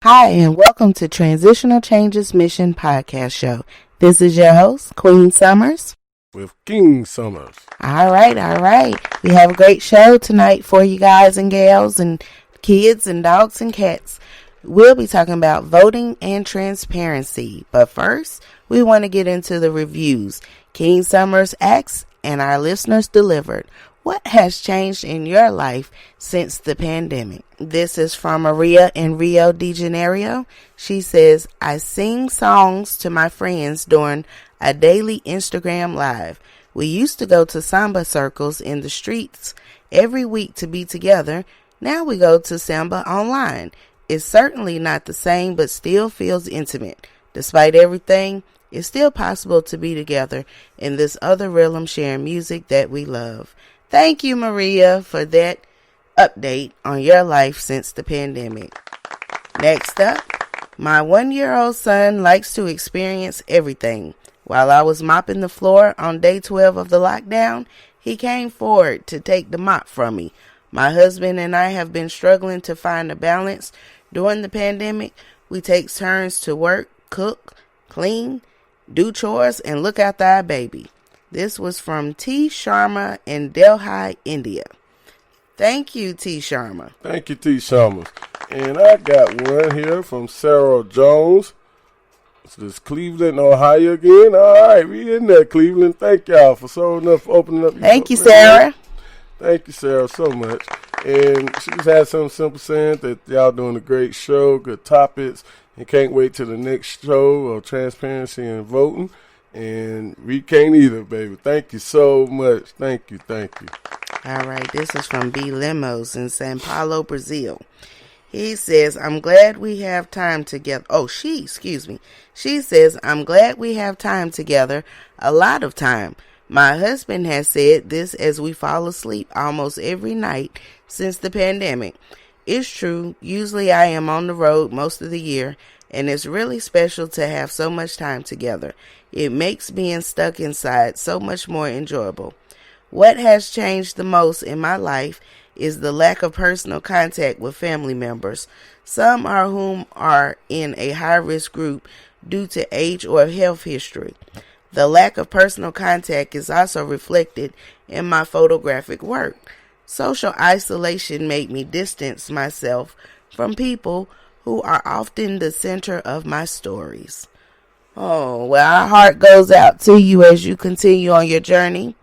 Hi, and welcome to Transitional Changes Mission Podcast Show. This is your host, Queen Summers. With King Summers. All right. We have a great show tonight for you guys and gals and kids and dogs and cats. We'll be talking about voting and transparency. But first, we want to get into the reviews. King Summers asked and our listeners delivered. What has changed in your life since the pandemic? This is from Maria in Rio de Janeiro. She says, I sing songs to my friends during a daily Instagram live. We used to go to samba circles in the streets every week to be together. Now we go to samba online. It's certainly not the same, but still feels intimate. Despite everything, it's still possible to be together in this other realm sharing music that we love. Thank you, Maria, for that update on your life since the pandemic. Next up, my 1-year-old son likes to experience everything. While I was mopping the floor on day 12 of the lockdown, he came forward to take the mop from me. My husband and I have been struggling to find a balance. During the pandemic, we take turns to work, cook, clean, do chores, and look after our baby. This was from T. Sharma in Delhi, India. Thank you, T. Sharma. Thank you, T. Sharma. And I got one here from Sarah Jones. This is Cleveland, Ohio again. All right, we in there, Cleveland. Thank y'all for so enough opening up. Thank you, Sarah. Thank you, Sarah, so much. And she just had something simple saying that y'all doing a great show, good topics, and can't wait till the next show of transparency and voting. And we can't either, baby. Thank you so much. Thank you. All right, this is from B. Lemos in Sao Paulo, Brazil. He says, I'm glad we have time together. She says, I'm glad we have time together, a lot of time. My husband has said this as we fall asleep almost every night since the pandemic. It's true. Usually I am on the road most of the year, and it's really special to have so much time together. It makes being stuck inside so much more enjoyable. What has changed the most in my life is the lack of personal contact with family members, some are whom are in a high-risk group due to age or health history. The lack of personal contact is also reflected in my photographic work. Social isolation made me distance myself from people who are often the center of my stories. Oh, well, our heart goes out to you as you continue on your journey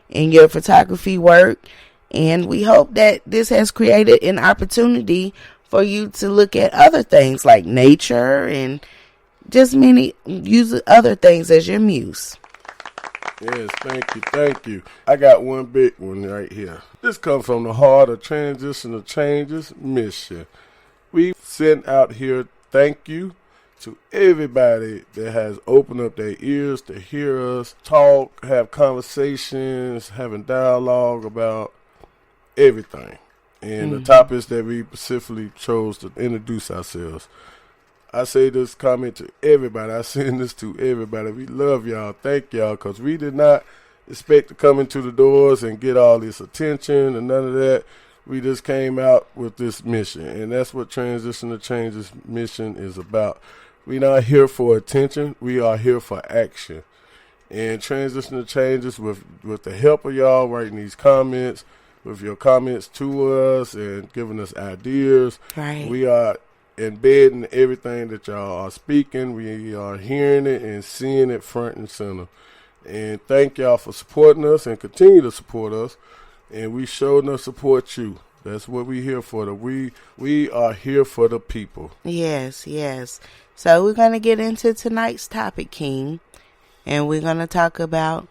in your photography work. And we hope that this has created an opportunity for you to look at other things like nature and just use other things as your muse. Yes, thank you. I got one big one right here. This comes from the heart of Transitional Changes Mission. We sent out here thank you to everybody that has opened up their ears to hear us talk, have conversations, having dialogue about everything. And the topics that we specifically chose to introduce ourselves. I say this comment to everybody. I send this to everybody. We love y'all. Thank y'all, because we did not expect to come into the doors and get all this attention and none of that. We just came out with this mission, and that's what Transitional Changes mission is about. We're not here for attention. We are here for action. And Transitional Changes, with the help of y'all writing these comments, with your comments to us and giving us ideas, right. We are embedding everything that y'all are speaking. We are hearing it and seeing it front and center. And thank y'all for supporting us and continue to support us. And we showed enough support you. That's what we're here for. We are here for the people. Yes. So we're going to get into tonight's topic, King. And we're going to talk about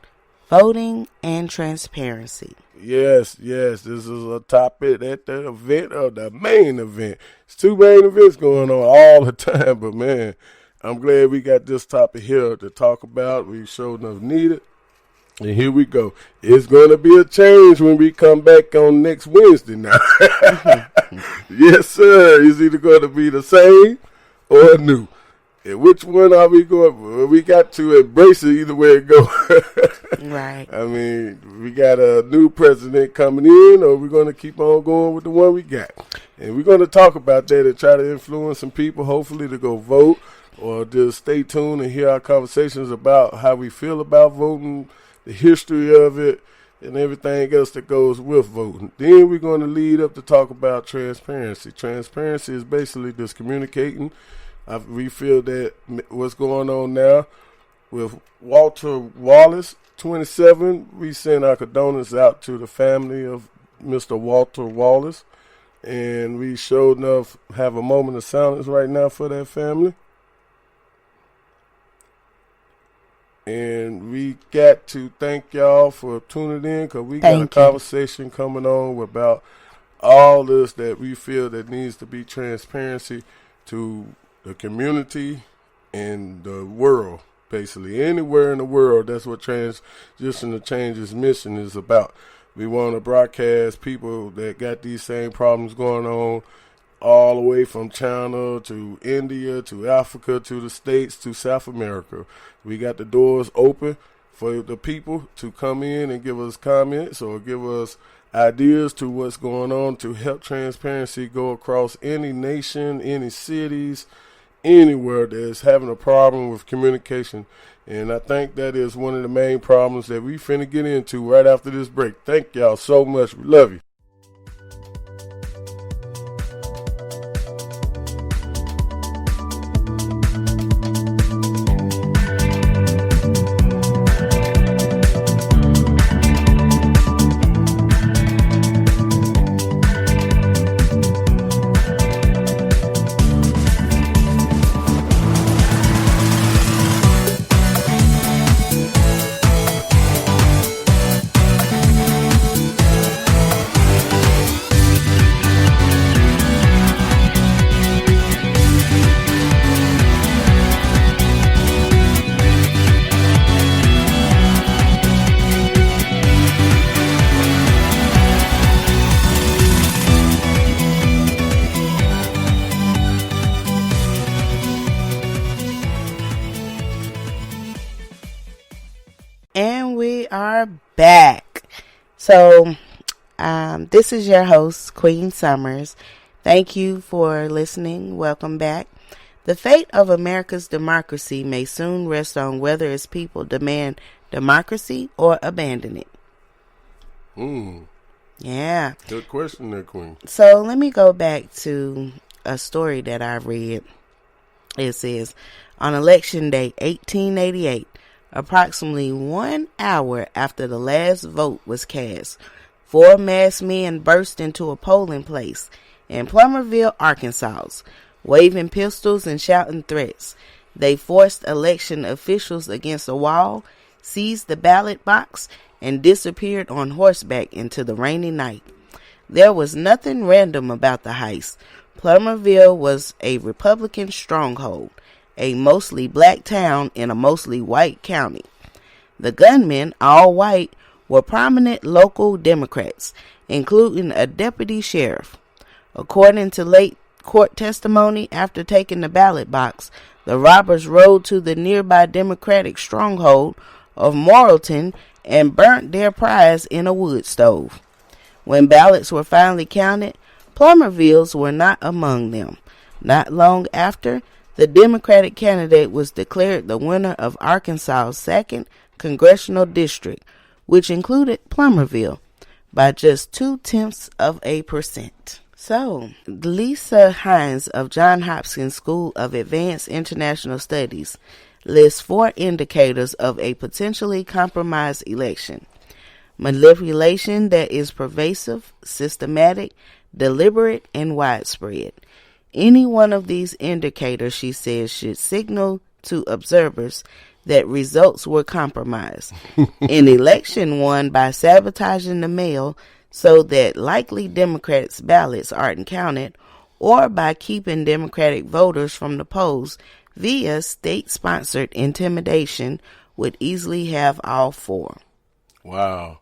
voting and transparency. Yes. This is a topic at the event of the main event. It's 2 main events going on all the time. But, man, I'm glad we got this topic here to talk about. We showed enough needed. And here we go. It's going to be a change when we come back on next Wednesday now. Yes, sir. It's either going to be the same or new. which one are we going? We got to embrace it either way it go. Right. I mean, we got a new president coming in, or we're going to keep on going with the one we got. And we're going to talk about that and try to influence some people, hopefully, to go vote, or just stay tuned and hear our conversations about how we feel about voting, the history of it, and everything else that goes with voting. Then we're going to lead up to talk about transparency. Transparency is basically just communicating. We feel that what's going on now with Walter Wallace, 27, we send our condolences out to the family of Mr. Walter Wallace. And we sure enough have a moment of silence right now for that family. And we got to thank y'all for tuning in, because we got a conversation coming on about all this that we feel that needs to be transparency to the community and the world, basically. Anywhere in the world, that's what Transition to Change's mission is about. We want to broadcast people that got these same problems going on all the way from China to India to Africa to the States to South America. We got the doors open for the people to come in and give us comments or give us ideas to what's going on to help transparency go across any nation, any cities, anywhere that's having a problem with communication. And I think that is one of the main problems that we finna get into right after this break. Thank y'all so much. We love you. And we are back. So, this is your host, Queen Summers. Thank you for listening. Welcome back. The fate of America's democracy may soon rest on whether its people demand democracy or abandon it. Yeah. Good question there, Queen. So, let me go back to a story that I read. It says, on Election Day 1888, approximately 1 hour after the last vote was cast, 4 masked men burst into a polling place in Plummerville, Arkansas, waving pistols and shouting threats. They forced election officials against a wall, seized the ballot box, and disappeared on horseback into the rainy night. There was nothing random about the heist. Plummerville was a Republican stronghold, a mostly black town in a mostly white county. The gunmen, all white, were prominent local Democrats, including a deputy sheriff. According to late court testimony, after taking the ballot box, the robbers rode to the nearby Democratic stronghold of Morrilton and burnt their prize in a wood stove. When ballots were finally counted, Plummerville's were not among them. Not long after, the Democratic candidate was declared the winner of Arkansas's 2nd Congressional District, which included Plummerville, by just 0.2%. So, Lisa Hines of Johns Hopkins School of Advanced International Studies lists 4 indicators of a potentially compromised election. Manipulation that is pervasive, systematic, deliberate, and widespread. Any one of these indicators, she says, should signal to observers that results were compromised. An election won by sabotaging the mail so that likely Democrats' ballots aren't counted, or by keeping Democratic voters from the polls via state-sponsored intimidation, would easily have all 4. Wow.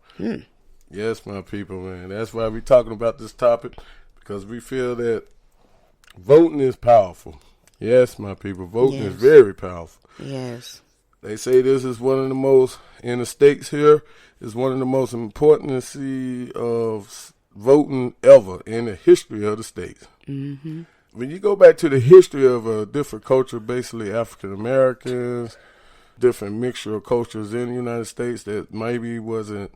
Yes, my people, man. That's why we're talking about this topic, because we feel that voting is powerful. Yes, my people. Voting is Yes. very powerful. Yes. They say this is one of the most, in the states here, is one of the most important of voting ever in the history of the states. Mm-hmm. When you go back to the history of a different culture, basically African Americans, different mixture of cultures in the United States that maybe wasn't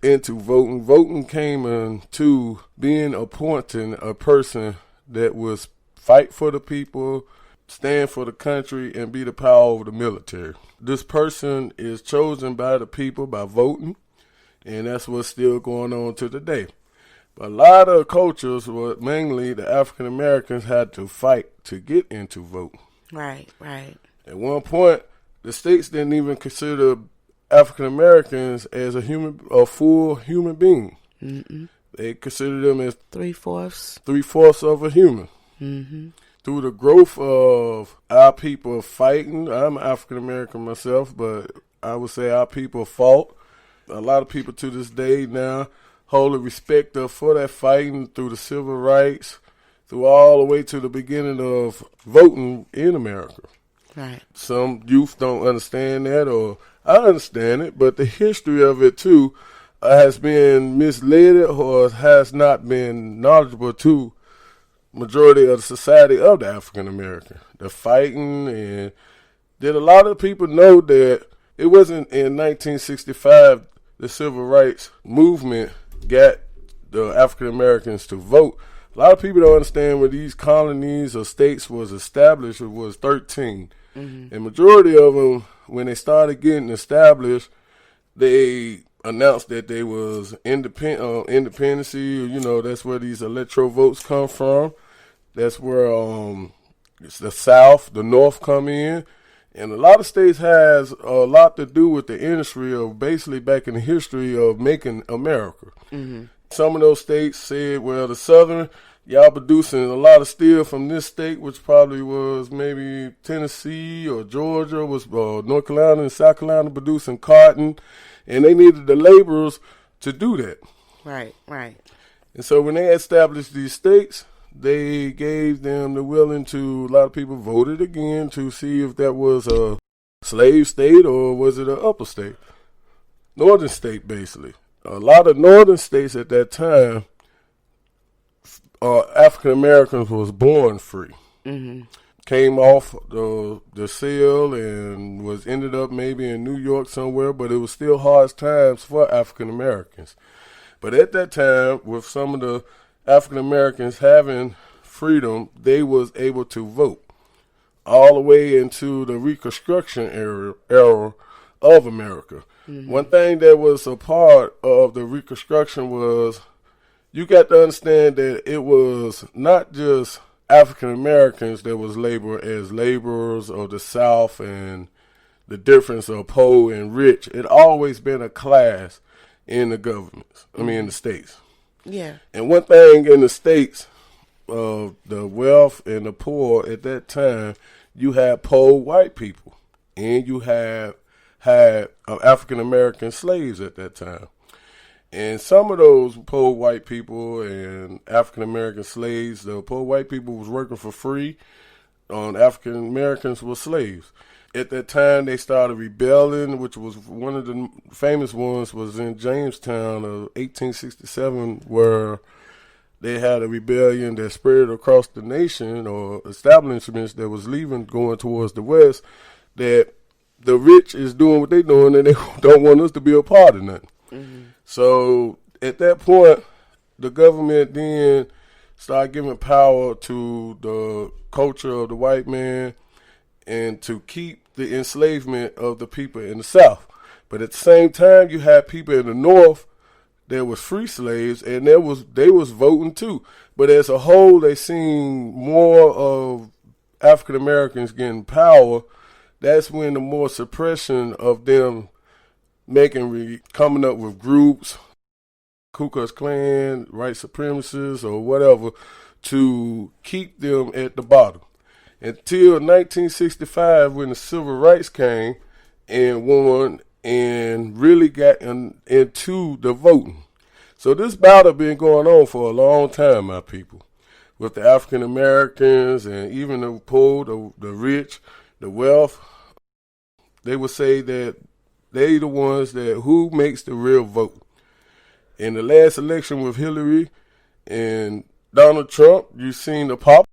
into voting. Voting came into being appointing a person that was fight for the people, stand for the country, and be the power over the military. This person is chosen by the people by voting, and that's what's still going on to today. But a lot of cultures, mainly the African Americans, had to fight to get into voting. Right, right. At one point, the states didn't even consider African Americans as a full human being. Mm-mm. They considered them as 3/4 of a human. Mm-hmm. Through the growth of our people fighting, I'm African American myself, but I would say our people fought. A lot of people to this day now hold a respect for that fighting through the civil rights, through all the way to the beginning of voting in America. Right. Some youth don't understand that, or I understand it, but the history of it too has been misled or has not been knowledgeable to majority of the society of the African American. The fighting, and did a lot of people know that it wasn't in 1965 the civil rights movement got the African Americans to vote. A lot of people don't understand when these colonies or states was established, it was 13. Mm-hmm. And majority of them, when they started getting established, they announced that they was independency. You know, that's where these electoral votes come from. That's where it's the South, the North come in. And a lot of states has a lot to do with the industry of basically back in the history of making America. Mm-hmm. Some of those states said, well, the Southern, y'all producing a lot of steel from this state, which probably was maybe Tennessee or Georgia, was North Carolina and South Carolina producing cotton, and they needed the laborers to do that. Right, right. And so when they established these states, they gave them the willing to, a lot of people voted again to see if that was a slave state or was it an upper state. Northern state, basically. A lot of northern states at that time, African Americans was born free. Mm-hmm. Came off the sale and was ended up maybe in New York somewhere, but it was still hard times for African Americans. But at that time, with some of the African Americans having freedom, they was able to vote all the way into the Reconstruction era of America. Mm-hmm. One thing that was a part of the Reconstruction was you got to understand that it was not just African Americans that was labeled as laborers of the South and the difference of poor and rich. It always been a class in the governments. I mean, in the states. Yeah. And one thing in the states of the wealth and the poor at that time, you had poor white people, and you had African American slaves at that time. And some of those poor white people and African American slaves, the poor white people was working for free, African Americans were slaves. At that time, they started rebelling, which was one of the famous ones was in Jamestown of 1867, where they had a rebellion that spread across the nation, or establishments that was leaving, going towards the west, that the rich is doing what they're doing and they don't want us to be a part of nothing. Mm-hmm. So at that point, the government then started giving power to the culture of the white man and to keep the enslavement of the people in the South. But at the same time, you had people in the North that was free slaves, and they was voting too. But as a whole, they seen more of African Americans getting power. That's when the more suppression of them coming up with groups, Ku Klux Klan, white supremacists, or whatever, to keep them at the bottom. Until 1965, when the civil rights came and won and really got into the voting. So this battle been going on for a long time, my people. with the African Americans and even the poor, the rich, the wealth, they would say that they the ones that who makes the real vote. In the last election with Hillary and Donald Trump, you seen the pop